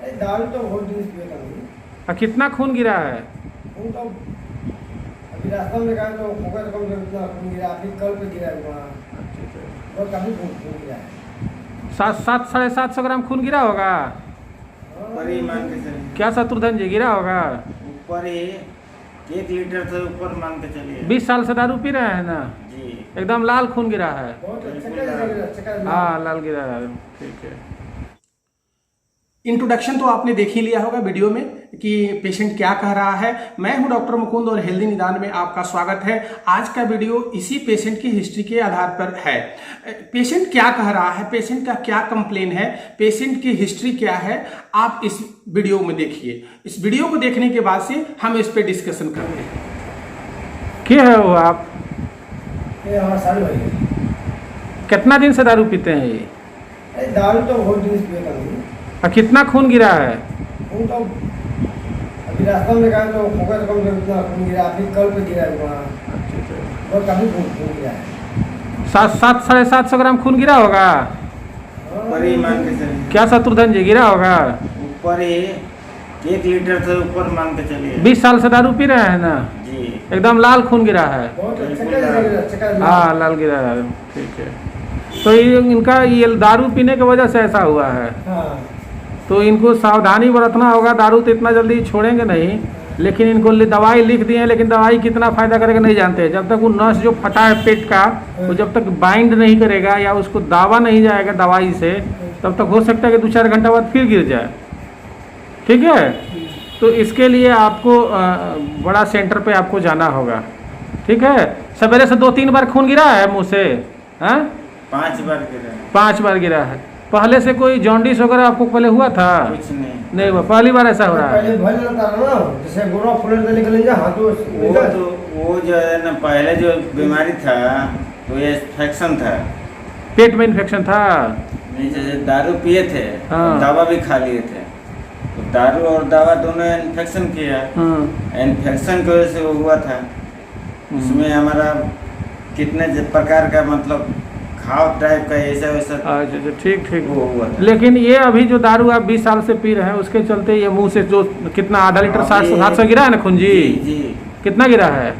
दारू तो बहुत दिन से पिया था। कितना खून गिरा है? खून तो अभी रास्ता में गए तो होगा तो कम से कम इतना खून गिरा, अभी कल पे गिरा है वहाँ, और काफी खून गिरा है। 700-750 ग्राम खून गिरा होगा। ऊपर ही मान के चलिए, क्या शत्रुघ्न जी गिरा होगा? ऊपर ही 1 लीटर से ऊपर मान के चलिए। 20 साल से दारू पी रहे हैं ना? जी, एकदम लाल खून गिरा है। बहुत अच्छा हाँ लाल गिरा है, ठीक है। इंट्रोडक्शन तो आपने देख ही लिया होगा वीडियो में कि पेशेंट क्या कह रहा है। मैं हूं डॉक्टर मुकुंद और हेल्दी निदान में आपका स्वागत है। आज का वीडियो इसी पेशेंट की हिस्ट्री के आधार पर है। पेशेंट क्या कह रहा है, पेशेंट का क्या कंप्लेन है, पेशेंट की हिस्ट्री क्या है, आप इस वीडियो में देखिए। इस वीडियो को देखने के बाद से हम इस पे डिस्कशन करेंगे। क्या है वो आप? ये हमारा साल भाई है। कितना दिन से दारू पीते हैं ये? दारू तो बहुत दिन से पिया था। कितना खून गिरा है? खून तो अभी रास्ता में गए तो होगा तो कम से कम इतना खून गिरा, अभी कल पे गिरा है वहाँ, और काफी खून गिरा है। 700-750 ग्राम खून गिरा होगा। ऊपर ही मान के चलिए, क्या शत्रुघ्न जी गिरा होगा? ऊपर ही 1 लीटर से ऊपर मान के चलिए। 20 साल से दारू पी रहे हैं ना? जी, एकदम लाल खून गिरा है। बहुत अच्छा हाँ लाल गिरा है, ठीक है। तो इनका ये दारू पीने की वजह से ऐसा हुआ है। हाँ। तो इनको सावधानी बरतना होगा। दारू तो इतना जल्दी छोड़ेंगे नहीं, लेकिन इनको दवाई लिख दिए हैं, लेकिन दवाई कितना फायदा करेगा नहीं जानते। जब तक वो नस जो फटा है पेट का, वो जब तक बाइंड नहीं करेगा या उसको दावा नहीं जाएगा दवाई से, तब तक हो सकता है कि 2-4 घंटा बाद फिर गिर जाए। ठीक है, तो इसके लिए आपको बड़ा सेंटर पे आपको जाना होगा। ठीक है, सवेरे से 2-3 बार खून गिरा है मुँह से? हाँ 5 बार गिरा, 5 बार गिरा है। पहले से कोई जॉन्डिस वगैरह आपको पहले हुआ था? कुछ नहीं हुआ, पहली बार ऐसा हो रहा है। पहले भर लेता था ना, जैसे गोरा फुलट से निकल जा हाथों वो जो है ना, पहले जो बीमारी था तो ये इन्फेक्शन था, पेट में इन्फेक्शन था। नहीं जैसे दारू पिए थे, हाँ। दवा भी खा लिए थे, तो दारू और दवा दोनों इन्फेक्शन किया। इन्फेक्शन की वजह से वो हुआ था। उसमें हमारा कितने प्रकार का मतलब घाव टाइप का ऐसा वैसा अच्छा ठीक ठीक वो हुआ था। लेकिन ये अभी जो दारू आप 20 साल से पी रहे हैं, उसके चलते ये मुंह से जो कितना आधा लीटर 700 गिरा है ना खून जी? जी, कितना गिरा है?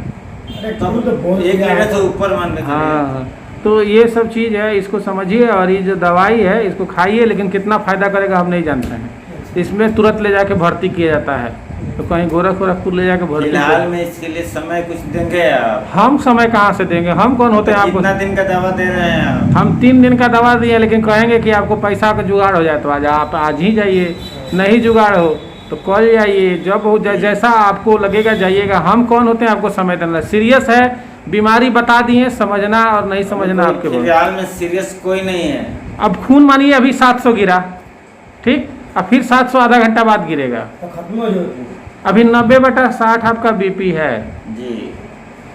तो 1 लीटर से ऊपर मान के चलिए। हाँ, तो ये सब चीज़ है, इसको समझिए। और ये जो दवाई है इसको खाइए, लेकिन कितना फ़ायदा करेगा हम नहीं जानते हैं। इसमें तुरंत ले जाके भर्ती किया जाता है, तो कहीं गोरखपुर ले जाके भर्ती। फिलहाल में इसके लिए समय कुछ देंगे आप? हम समय कहाँ से देंगे? हम कौन होते हैं आपको? कितना दिन का दवा दे रहे हैं आप? हम 3 दिन का दवा दिए, लेकिन कहेंगे कि आपको पैसा का जुगाड़ हो जाए तो आज आप आज ही जाइए, नहीं जुगाड़ हो तो कल जाइए, जब हो जाए जैसा आपको लगेगा जाइएगा। हम कौन होते हैं आपको समय देना? सीरियस है, बीमारी बता दिए, समझना और नहीं समझना आपके पास। फिलहाल में सीरियस कोई नहीं है। अब खून मानिए अभी 700 गिरा, ठीक, अब फिर 700 आधा घंटा बाद गिरेगा। तो खत्म हो जाए। अभी 90/60 आपका बीपी है जी,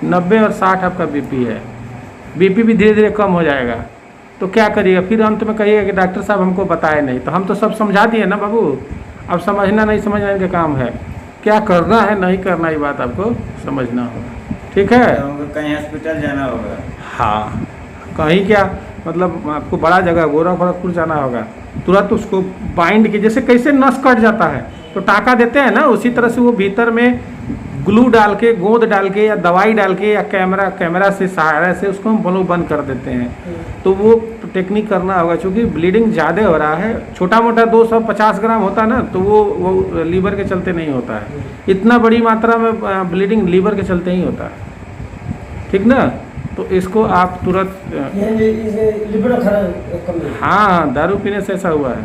90 और 60 आपका बीपी है। बीपी भी धीरे धीरे कम हो जाएगा, तो क्या करिएगा? फिर अंत में कहिएगा कि डॉक्टर साहब हमको बताए नहीं। तो हम तो सब समझा दिए ना बाबू, अब समझना नहीं समझना इनका काम है। क्या करना है नहीं करना, ये बात आपको समझना होगा। ठीक है, तो कहीं हॉस्पिटल जाना होगा। हाँ कहीं क्या मतलब आपको बड़ा जगह गोरखपुर जाना होगा। तुरंत उसको बाइंड की, जैसे कैसे नस कट जाता है तो टाका देते हैं ना, उसी तरह से वो भीतर में ग्लू डाल के, गोंद डाल के या दवाई डाल के या कैमरा से सहारा से उसको हम ब्लो बंद कर देते हैं। तो वो टेक्निक करना होगा, क्योंकि ब्लीडिंग ज़्यादा हो रहा है। छोटा मोटा 250 ग्राम होता है ना, तो वो लीवर के चलते नहीं होता है। इतना बड़ी मात्रा में ब्लीडिंग लीवर के चलते ही होता है। ठीक ना, तो इसको आप तुरंत हाँ दारू पीने से ऐसा हुआ है।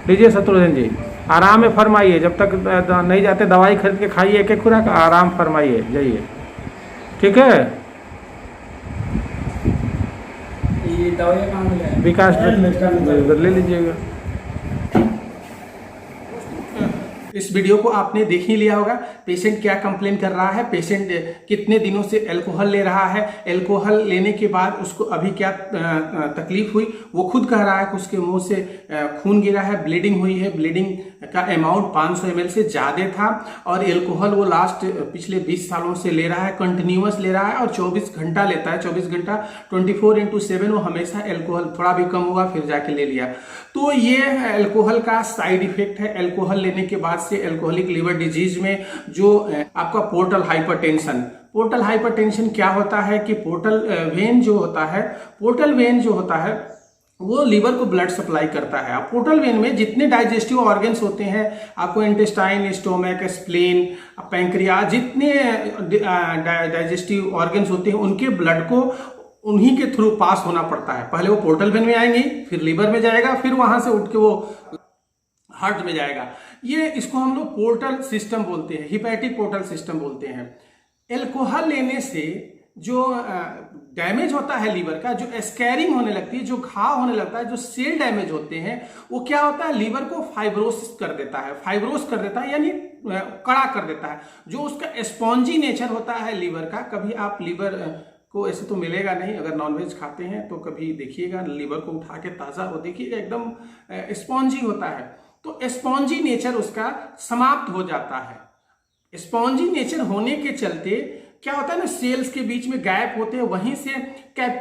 लीजिए शत्रुघ्न जी, आराम में फरमाइए, जब तक नहीं जाते दवाई खरीद के खाइए, एक खुराक आराम फरमाइए, जाइए। ठीक है, ये दवाई कहाँ मिला है? विकास ले लीजिएगा। इस वीडियो को आपने देख ही लिया होगा। पेशेंट क्या कंप्लेन कर रहा है, पेशेंट कितने दिनों से अल्कोहल ले रहा है, अल्कोहल लेने के बाद उसको अभी क्या तकलीफ हुई, वो खुद कह रहा है कि उसके मुंह से खून गिरा है, ब्लीडिंग हुई है। ब्लीडिंग का अमाउंट 500 ml से ज़्यादा था, और अल्कोहल वो लास्ट पिछले 20 सालों से ले रहा है, कंटिन्यूअस ले रहा है, और 24 घंटा लेता है। 24 घंटा 24x7 वो हमेशा अल्कोहल, थोड़ा भी कम हुआ फिर जाके ले लिया। तो ये अल्कोहल का साइड इफेक्ट है। अल्कोहल लेने के बाद से अल्कोहलिक लिवर डिजीज में जो आपका पोर्टल हाइपरटेंशन क्या होता है कि पोर्टल वेन जो होता है वो लीवर को ब्लड सप्लाई करता है। अब पोर्टल वेन में जितने डाइजेस्टिव ऑर्गन्स होते हैं, आपको इंटेस्टाइन, स्टोमक, स्प्लीन, पैंक्रियाज, जितने डाइजेस्टिव ऑर्गन्स होते हैं उनके ब्लड को उन्हीं के थ्रू पास होना पड़ता है। पहले वो पोर्टल वेन में आएंगे, फिर लीवर में जाएगा, फिर वहां से उठ के वो हार्ट में जाएगा। ये इसको हम लोग पोर्टल सिस्टम बोलते हैं, हिपैटिक पोर्टल सिस्टम बोलते हैं। अल्कोहल लेने से जो डैमेज होता है लीवर का, जो स्कैरिंग होने लगती है, जो घाव होने लगता है, जो सेल डैमेज होते हैं, वो क्या होता है, लीवर को फाइब्रोस कर देता है, यानी कड़ा कर देता है। जो उसका स्पॉन्जी नेचर होता है लीवर का, कभी आप लीवर को ऐसे तो मिलेगा नहीं, अगर नॉनवेज खाते हैं तो कभी देखिएगा लीवर को उठा के ताज़ा वो देखिएगा एकदम स्पॉन्जी होता है। तो स्पॉन्जी नेचर उसका समाप्त हो जाता है। स्पॉन्जी नेचर होने के चलते क्या होता है ना, सेल्स के बीच में गैप होते हैं, वहीं से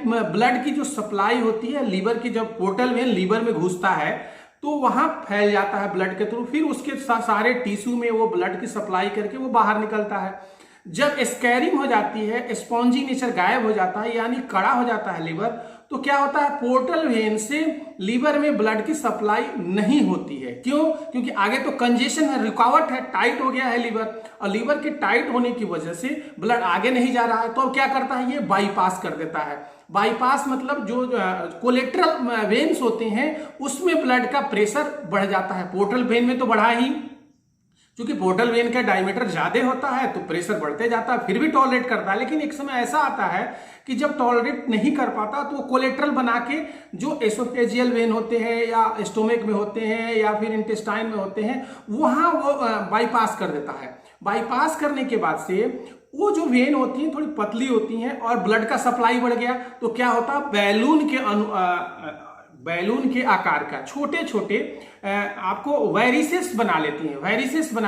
ब्लड की जो सप्लाई होती है लीवर की, जब पोर्टल वेन लीवर में घुसता है तो वहां फैल जाता है ब्लड के थ्रू, फिर उसके सारे टिश्यू में वो ब्लड की सप्लाई करके वो बाहर निकलता है। जब स्कैरिंग हो जाती है, स्पॉन्जी नेचर गायब हो जाता है, यानी कड़ा हो जाता है लीवर, तो क्या होता है, पोर्टल वेन से लीवर में ब्लड की सप्लाई नहीं होती है। क्यों? क्योंकि आगे तो कंजेशन है, रुकावट है, टाइट हो गया है लीवर, और लीवर के टाइट होने की वजह से ब्लड आगे नहीं जा रहा है। तो अब क्या करता है, ये बाईपास कर देता है। बाईपास मतलब जो कोलेट्रल वेन्स होते हैं उसमें ब्लड का प्रेशर बढ़ जाता है। पोर्टल वेन में तो बढ़ा ही, क्योंकि पोर्टल वेन का डायमीटर ज्यादा होता है तो प्रेशर बढ़ते जाता है, फिर भी टॉलरेट करता है। लेकिन एक समय ऐसा आता है कि जब टॉलरेट नहीं कर पाता तो वो कोलेट्रल बना के जो एसोफेजियल वेन होते हैं या स्टोमक में होते हैं या फिर इंटेस्टाइन में होते हैं, वहां वो बाईपास कर देता है। बाईपास करने के बाद से वो जो वेन होती हैं थोड़ी पतली होती हैं और ब्लड का सप्लाई बढ़ गया, तो क्या होता है, बैलून के आकार का छोटे छोटे आपको वेरिसेस बना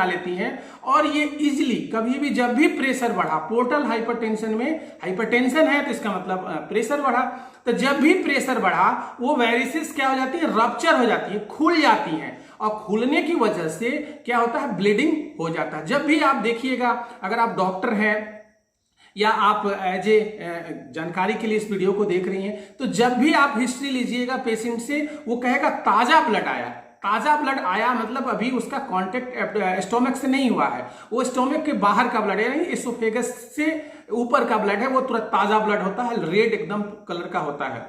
लेती हैं और ये इजिली कभी भी जब भी प्रेशर बढ़ा, पोर्टल हाइपरटेंशन में हाइपरटेंशन है तो इसका मतलब प्रेशर बढ़ा, तो जब भी प्रेशर बढ़ा वो वेरिसेस क्या हो जाती है, रप्चर हो जाती है, खुल जाती हैं, और खुलने की वजह से क्या होता है, ब्लीडिंग हो जाता है। जब भी आप देखिएगा, अगर आप डॉक्टर हैं या आप एज ए जानकारी के लिए इस वीडियो को देख रही हैं, तो जब भी आप हिस्ट्री लीजिएगा पेशेंट से, वो कहेगा ताजा ब्लड आया मतलब अभी उसका कांटेक्ट स्टोमक से नहीं हुआ है, वो स्टोमक के बाहर का ब्लड है, यानी एसोफेगस से ऊपर का ब्लड है, वो तुरंत ताजा ब्लड होता है, रेड एकदम कलर का होता है।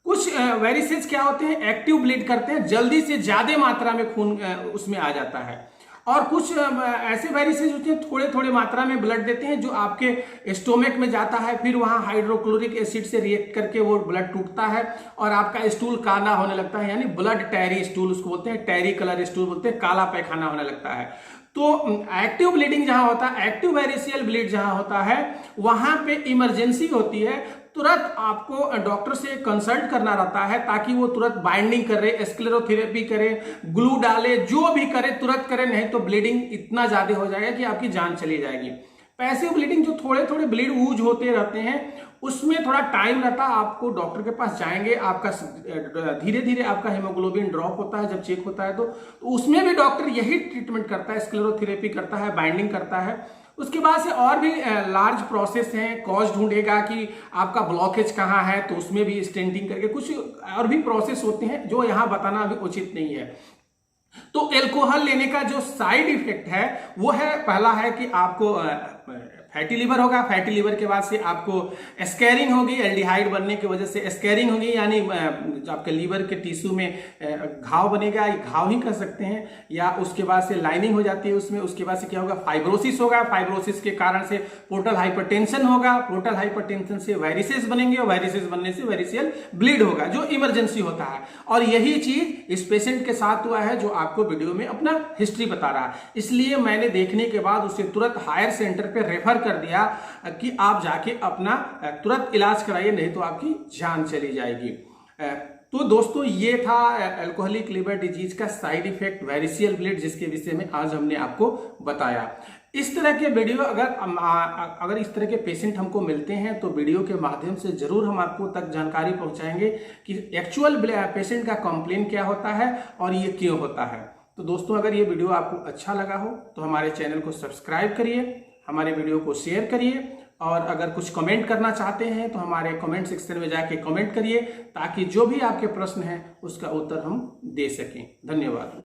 कुछ वेरिसेस क्या होते हैं, एक्टिव ब्लीड करते हैं, जल्दी से ज्यादा मात्रा में खून उसमें आ जाता है, और कुछ ऐसे वेरिसेस होते हैं थोड़े थोड़े मात्रा में ब्लड देते हैं, जो आपके स्टोमक में जाता है, फिर वहां हाइड्रोक्लोरिक एसिड से रिएक्ट करके वो ब्लड टूटता है और आपका स्टूल काला होने लगता है, यानी ब्लड टैरी स्टूल उसको बोलते हैं, टैरी कलर स्टूल बोलते हैं, काला पैखाना होने लगता है। तो एक्टिव ब्लीडिंग जहां होता है, एक्टिव वेरिसियल ब्लीड जहां होता है, वहां पे इमरजेंसी होती है, तुरंत आपको डॉक्टर से कंसल्ट करना रहता है, ताकि वो तुरंत बाइंडिंग करे, स्क्लेरोथेरेपी करे, ग्लू डाले, जो भी करे तुरंत करे, नहीं तो ब्लीडिंग इतना ज्यादा हो जाएगा कि आपकी जान चली जाएगी। पैसिव ब्लीडिंग, जो थोड़े थोड़े ब्लीड ऊज होते रहते हैं, उसमें थोड़ा टाइम रहता है, आपको डॉक्टर के पास जाएंगे, आपका धीरे धीरे आपका हेमोग्लोबिन ड्रॉप होता है, जब चेक होता है तो उसमें भी डॉक्टर यही ट्रीटमेंट करता है, स्क्लेरोथेरेपी करता है, बाइंडिंग करता है। उसके बाद से और भी लार्ज प्रोसेस हैं, कॉज ढूंढेगा कि आपका ब्लॉकेज कहाँ है, तो उसमें भी स्टेंटिंग करके कुछ और भी प्रोसेस होते हैं जो यहाँ बताना अभी उचित नहीं है। तो अल्कोहल लेने का जो साइड इफेक्ट है वो है, पहला है कि आपको फैटी लिवर होगा, फैटी लिवर के बाद से आपको स्कैरिंग होगी, एल्डिहाइड बनने की वजह से स्कैरिंग होगी, यानी आपके लीवर के टिश्यू में घाव बनेगा, घाव ही कर सकते हैं, या उसके बाद से लाइनिंग हो जाती है उसमें, उसके बाद से क्या होगा, फाइब्रोसिस होगा, फाइब्रोसिस के कारण से पोर्टल हाइपरटेंशन होगा, पोर्टल हाइपरटेंशन से वेरिसेस बनेंगे, और वेरिसेस बनने से वेरिसियल ब्लीड होगा, जो इमरजेंसी होता है। और यही चीज इस पेशेंट के साथ हुआ है जो आपको वीडियो में अपना हिस्ट्री बता रहा है, इसलिए मैंने देखने के बाद उसे तुरंत हायर सेंटर पे रेफर कर दिया कि आप जाके अपना तुरंत इलाज कराइए, नहीं तो आपकी जान चली जाएगी। तो दोस्तों, ये था अल्कोहलिक लिवर डिजीज का साइड इफेक्ट वेरिसियल ब्लीड, जिसके विषय में आज हमने आपको बताया। इस तरह के वीडियो अगर इस तरह के पेशेंट हमको मिलते हैं तो वीडियो के माध्यम से जरूर हम आपको तक जानकारी पहुंचाएंगे कि एक्चुअल पेशेंट का कंप्लेन क्या होता है और ये क्यों होता है। तो दोस्तों, अगर ये वीडियो आपको अच्छा लगा हो तो हमारे चैनल को सब्सक्राइब करिए, हमारे वीडियो को शेयर करिए, और अगर कुछ कमेंट करना चाहते हैं तो हमारे कमेंट सेक्शन में जाके कमेंट करिए, ताकि जो भी आपके प्रश्न हैं उसका उत्तर हम दे सकें। धन्यवाद।